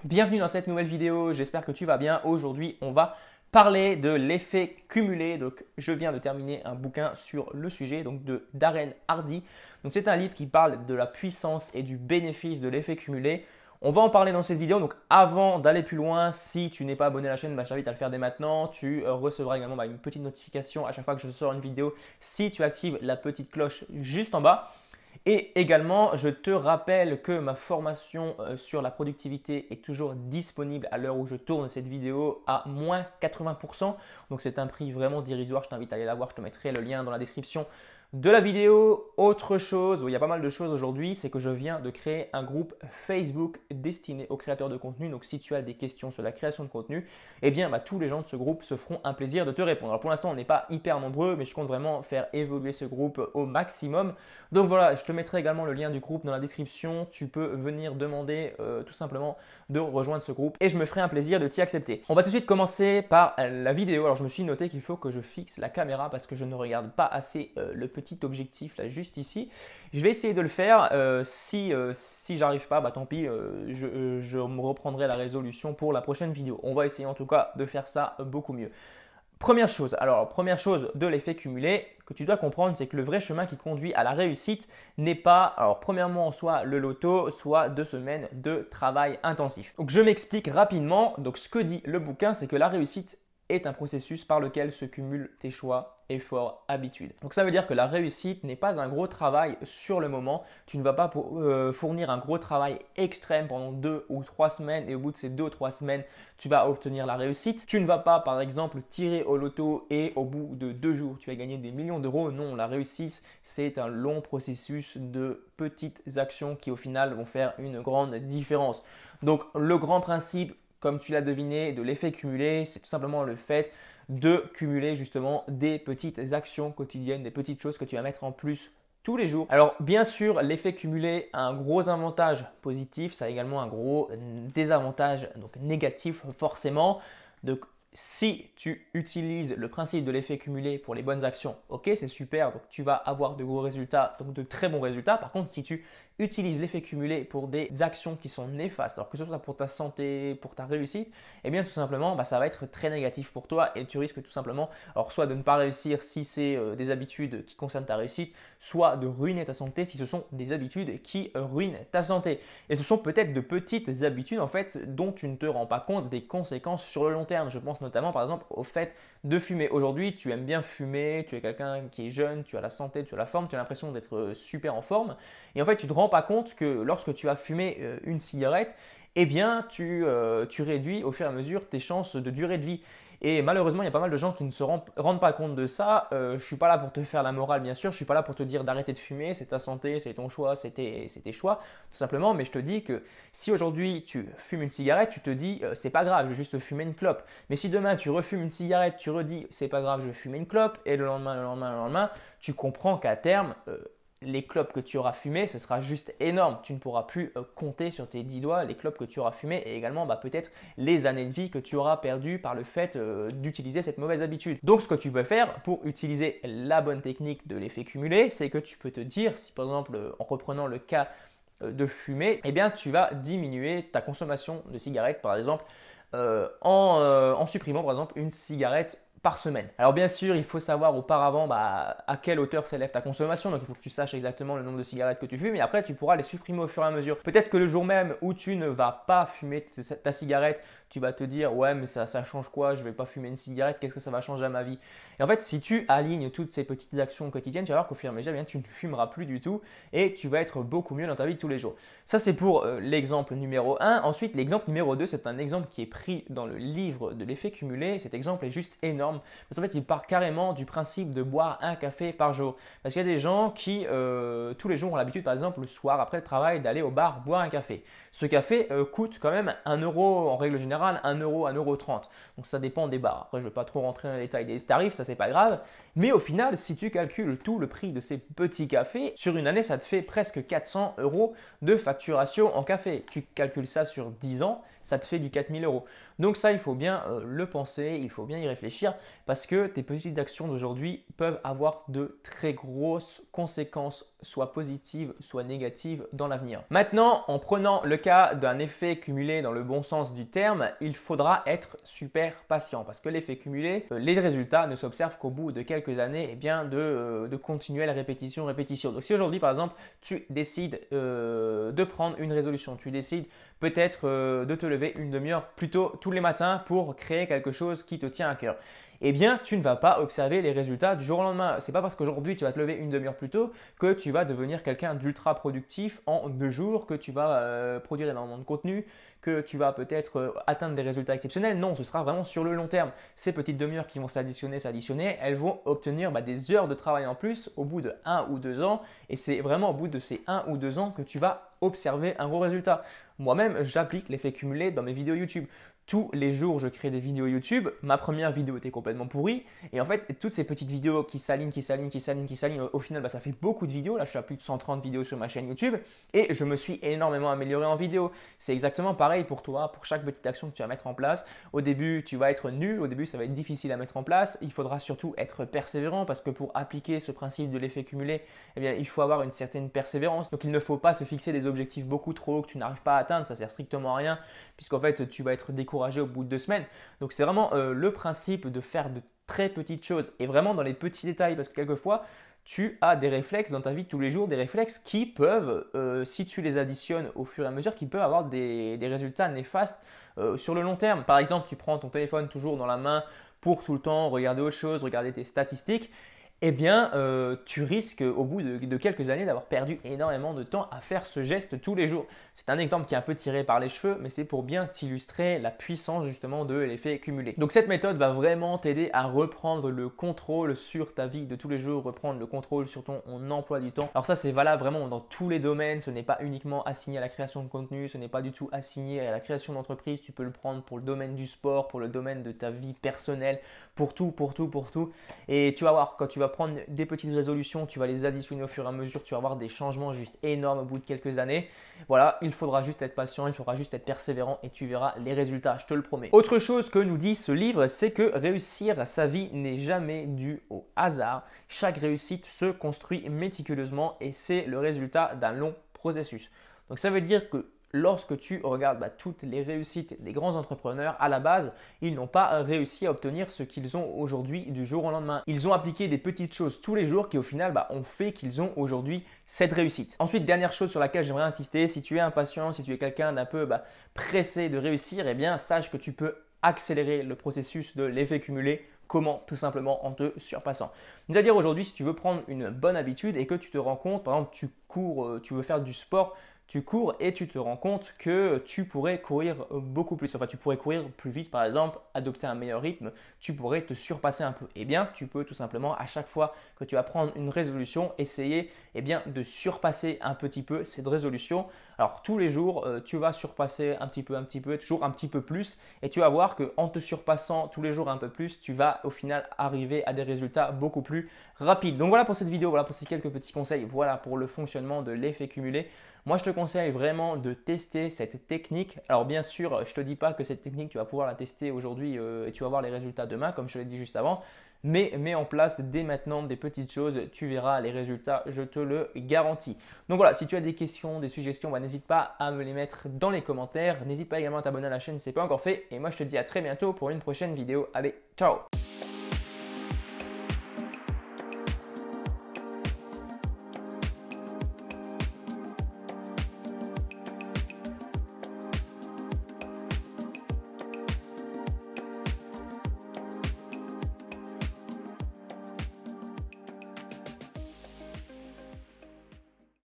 Bienvenue dans cette nouvelle vidéo, j'espère que tu vas bien. Aujourd'hui, on va parler de l'effet cumulé. Donc, je viens de terminer un bouquin sur le sujet donc de Darren Hardy. Donc, c'est un livre qui parle de la puissance et du bénéfice de l'effet cumulé. On va en parler dans cette vidéo. Donc, avant d'aller plus loin, si tu n'es pas abonné à la chaîne, je t'invite à le faire dès maintenant. Tu recevras également une petite notification à chaque fois que je sors une vidéo si tu actives la petite cloche juste en bas. Et également, je te rappelle que ma formation sur la productivité est toujours disponible à l'heure où je tourne cette vidéo à moins 80%. Donc c'est un prix vraiment dérisoire, je t'invite à aller la voir, je te mettrai le lien dans la description de la vidéo. Autre chose, il y a pas mal de choses aujourd'hui, c'est que je viens de créer un groupe Facebook destiné aux créateurs de contenu. Donc si tu as des questions sur la création de contenu, eh bien tous les gens de ce groupe se feront un plaisir de te répondre. Alors pour l'instant, on n'est pas hyper nombreux, mais je compte vraiment faire évoluer ce groupe au maximum. Donc voilà, je te mettrai également le lien du groupe dans la description. Tu peux venir demander tout simplement de rejoindre ce groupe et je me ferai un plaisir de t'y accepter. On va tout de suite commencer par la vidéo. Alors je me suis noté qu'il faut que je fixe la caméra parce que je ne regarde pas assez le petit objectif là juste ici. Je vais essayer de le faire. Si j'arrive pas, tant pis, je me reprendrai la résolution pour la prochaine vidéo. On va essayer en tout cas de faire ça beaucoup mieux. Première chose de l'effet cumulé que tu dois comprendre, c'est que le vrai chemin qui conduit à la réussite n'est pas, alors premièrement, soit le loto, soit 2 semaines de travail intensif. Donc je m'explique rapidement. Donc ce que dit le bouquin, c'est que la réussite est un processus par lequel se cumulent tes choix, efforts, habitudes. Donc ça veut dire que la réussite n'est pas un gros travail sur le moment. Tu ne vas pas fournir un gros travail extrême pendant 2 ou 3 semaines et au bout de ces 2 ou 3 semaines, tu vas obtenir la réussite. Tu ne vas pas par exemple tirer au loto et au bout de 2 jours, tu vas gagner des millions d'euros. Non, la réussite, c'est un long processus de petites actions qui au final vont faire une grande différence. Donc le grand principe, comme tu l'as deviné, de l'effet cumulé, c'est tout simplement le fait de cumuler justement des petites actions quotidiennes, des petites choses que tu vas mettre en plus tous les jours. Alors bien sûr, l'effet cumulé a un gros avantage positif, ça a également un gros désavantage donc négatif forcément. Donc si tu utilises le principe de l'effet cumulé pour les bonnes actions, ok, c'est super, donc tu vas avoir de gros résultats, donc de très bons résultats. Par contre, si tu utilises l'effet cumulé pour des actions qui sont néfastes, alors que ce soit pour ta santé, pour ta réussite, eh bien tout simplement, ça va être très négatif pour toi et tu risques tout simplement, alors soit de ne pas réussir si c'est des habitudes qui concernent ta réussite, soit de ruiner ta santé si ce sont des habitudes qui ruinent ta santé. Et ce sont peut-être de petites habitudes en fait dont tu ne te rends pas compte des conséquences sur le long terme. Je pense notamment par exemple au fait de fumer. Aujourd'hui, tu aimes bien fumer, tu es quelqu'un qui est jeune, tu as la santé, tu as la forme, tu as l'impression d'être super en forme. Et en fait, tu ne te rends pas compte que lorsque tu as fumé une cigarette, eh bien, tu réduis au fur et à mesure tes chances de durée de vie. Et malheureusement, il y a pas mal de gens qui ne se rendent pas compte de ça. Je ne suis pas là pour te faire la morale, bien sûr. Je ne suis pas là pour te dire d'arrêter de fumer. C'est ta santé, c'est ton choix, c'est tes choix, tout simplement. Mais je te dis que si aujourd'hui tu fumes une cigarette, tu te dis c'est pas grave, je vais juste fumer une clope. Mais si demain tu refumes une cigarette, tu redis c'est pas grave, je vais fumer une clope. Et le lendemain, tu comprends qu'à terme, les clopes que tu auras fumées, ce sera juste énorme. Tu ne pourras plus compter sur tes 10 doigts les clopes que tu auras fumées et également peut-être les années de vie que tu auras perdues par le fait d'utiliser cette mauvaise habitude. Donc ce que tu peux faire pour utiliser la bonne technique de l'effet cumulé, c'est que tu peux te dire, si par exemple en reprenant le cas de fumer, eh bien tu vas diminuer ta consommation de cigarettes par exemple en supprimant par exemple une cigarette par semaine. Alors bien sûr, il faut savoir auparavant à quelle hauteur s'élève ta consommation. Donc il faut que tu saches exactement le nombre de cigarettes que tu fumes et après tu pourras les supprimer au fur et à mesure. Peut-être que le jour même où tu ne vas pas fumer ta cigarette, tu vas te dire ouais mais ça change quoi, je ne vais pas fumer une cigarette, qu'est-ce que ça va changer à ma vie? Et en fait, si tu alignes toutes ces petites actions quotidiennes, tu vas voir qu'au fur et à mesure, tu ne fumeras plus du tout et tu vas être beaucoup mieux dans ta vie de tous les jours. Ça, c'est pour l'exemple numéro 1. Ensuite, l'exemple numéro 2, c'est un exemple qui est pris dans le livre de l'effet cumulé. Cet exemple est juste énorme parce qu'en fait, il part carrément du principe de boire un café par jour. Parce qu'il y a des gens qui, tous les jours, ont l'habitude, par exemple, le soir, après le travail, d'aller au bar boire un café. Ce café coûte quand même 1 euro en règle générale, 1 euro, 1,30 €. Donc ça dépend des bars. Après, je ne vais pas trop rentrer dans les détails des tarifs, ça c'est pas grave. Mais au final, si tu calcules tout le prix de ces petits cafés, sur une année, ça te fait presque 400 € de facturation en café. Tu calcules ça sur 10 ans, ça te fait du 4 000 €. Donc ça, il faut bien le penser, il faut bien y réfléchir parce que tes petites actions d'aujourd'hui peuvent avoir de très grosses conséquences soit positive, soit négative dans l'avenir. Maintenant, en prenant le cas d'un effet cumulé dans le bon sens du terme, il faudra être super patient parce que l'effet cumulé, les résultats ne s'observent qu'au bout de quelques années de continuelle répétition. Donc si aujourd'hui par exemple tu décides de prendre une résolution, tu décides peut-être de te lever une demi-heure plus tôt tous les matins pour créer quelque chose qui te tient à cœur, eh bien, tu ne vas pas observer les résultats du jour au lendemain. Ce n'est pas parce qu'aujourd'hui tu vas te lever une demi-heure plus tôt que tu vas devenir quelqu'un d'ultra productif en 2 jours, que tu vas produire énormément de contenu, que tu vas peut-être atteindre des résultats exceptionnels. Non, ce sera vraiment sur le long terme. Ces petites demi-heures qui vont s'additionner, elles vont obtenir des heures de travail en plus au bout de 1 ou 2 ans. Et c'est vraiment au bout de ces 1 ou 2 ans que tu vas observer un gros résultat. Moi-même, j'applique l'effet cumulé dans mes vidéos YouTube. Tous les jours, je crée des vidéos YouTube. Ma première vidéo était complètement pourrie. Et en fait, toutes ces petites vidéos qui s'alignent, au final, ça fait beaucoup de vidéos. Là, je suis à plus de 130 vidéos sur ma chaîne YouTube. Et je me suis énormément amélioré en vidéo. C'est exactement pareil pour toi, pour chaque petite action que tu vas mettre en place. Au début, tu vas être nul. Au début, ça va être difficile à mettre en place. Il faudra surtout être persévérant parce que pour appliquer ce principe de l'effet cumulé, eh bien, il faut avoir une certaine persévérance. Donc, il ne faut pas se fixer des objectifs beaucoup trop hauts que tu n'arrives pas à atteindre. Ça sert strictement à rien puisqu'en fait, tu vas être découragé au bout de 2 semaines. Donc c'est vraiment le principe de faire de très petites choses et vraiment dans les petits détails parce que quelquefois tu as des réflexes dans ta vie de tous les jours, des réflexes qui peuvent, si tu les additionnes au fur et à mesure, qui peuvent avoir des résultats néfastes sur le long terme. Par exemple, tu prends ton téléphone toujours dans la main pour tout le temps regarder autre chose, regarder tes statistiques. Eh bien, tu risques au bout de quelques années d'avoir perdu énormément de temps à faire ce geste tous les jours. C'est un exemple qui est un peu tiré par les cheveux, mais c'est pour bien t'illustrer la puissance justement de l'effet cumulé. Donc cette méthode va vraiment t'aider à reprendre le contrôle sur ta vie de tous les jours, reprendre le contrôle sur ton emploi du temps. Alors ça, c'est valable vraiment dans tous les domaines. Ce n'est pas uniquement assigné à la création de contenu, ce n'est pas du tout assigné à la création d'entreprise. Tu peux le prendre pour le domaine du sport, pour le domaine de ta vie personnelle, pour tout. Et tu vas voir, quand tu vas prendre des petites résolutions, tu vas les additionner au fur et à mesure, tu vas avoir des changements juste énormes au bout de quelques années. Voilà, il faudra juste être patient, il faudra juste être persévérant et tu verras les résultats, je te le promets. Autre chose que nous dit ce livre, c'est que réussir sa vie n'est jamais dû au hasard. Chaque réussite se construit méticuleusement et c'est le résultat d'un long processus. Donc ça veut dire que lorsque tu regardes toutes les réussites des grands entrepreneurs, à la base, ils n'ont pas réussi à obtenir ce qu'ils ont aujourd'hui du jour au lendemain. Ils ont appliqué des petites choses tous les jours qui au final ont fait qu'ils ont aujourd'hui cette réussite. Ensuite, dernière chose sur laquelle j'aimerais insister, si tu es impatient, si tu es quelqu'un d'un peu pressé de réussir, eh bien sache que tu peux accélérer le processus de l'effet cumulé. Comment? Tout simplement en te surpassant. C'est-à-dire aujourd'hui, si tu veux prendre une bonne habitude et que tu te rends compte, par exemple, tu cours, tu veux faire du sport, tu cours et tu te rends compte que tu pourrais courir beaucoup plus. Enfin, tu pourrais courir plus vite, par exemple, adopter un meilleur rythme, tu pourrais te surpasser un peu. Eh bien, tu peux tout simplement, à chaque fois que tu vas prendre une résolution, essayer de surpasser un petit peu cette résolution. Alors, tous les jours, tu vas surpasser un petit peu, toujours un petit peu plus. Et tu vas voir qu'en te surpassant tous les jours un peu plus, tu vas au final arriver à des résultats beaucoup plus rapides. Donc, voilà pour cette vidéo, voilà pour ces quelques petits conseils, voilà pour le fonctionnement de l'effet cumulé. Moi, je te conseille vraiment de tester cette technique. Alors, bien sûr, je ne te dis pas que cette technique, tu vas pouvoir la tester aujourd'hui et tu vas voir les résultats demain, comme je te l'ai dit juste avant. Mais mets en place dès maintenant des petites choses, tu verras les résultats, je te le garantis. Donc voilà, si tu as des questions, des suggestions, n'hésite pas à me les mettre dans les commentaires. N'hésite pas également à t'abonner à la chaîne si ce n'est pas encore fait. Et moi, je te dis à très bientôt pour une prochaine vidéo. Allez, ciao!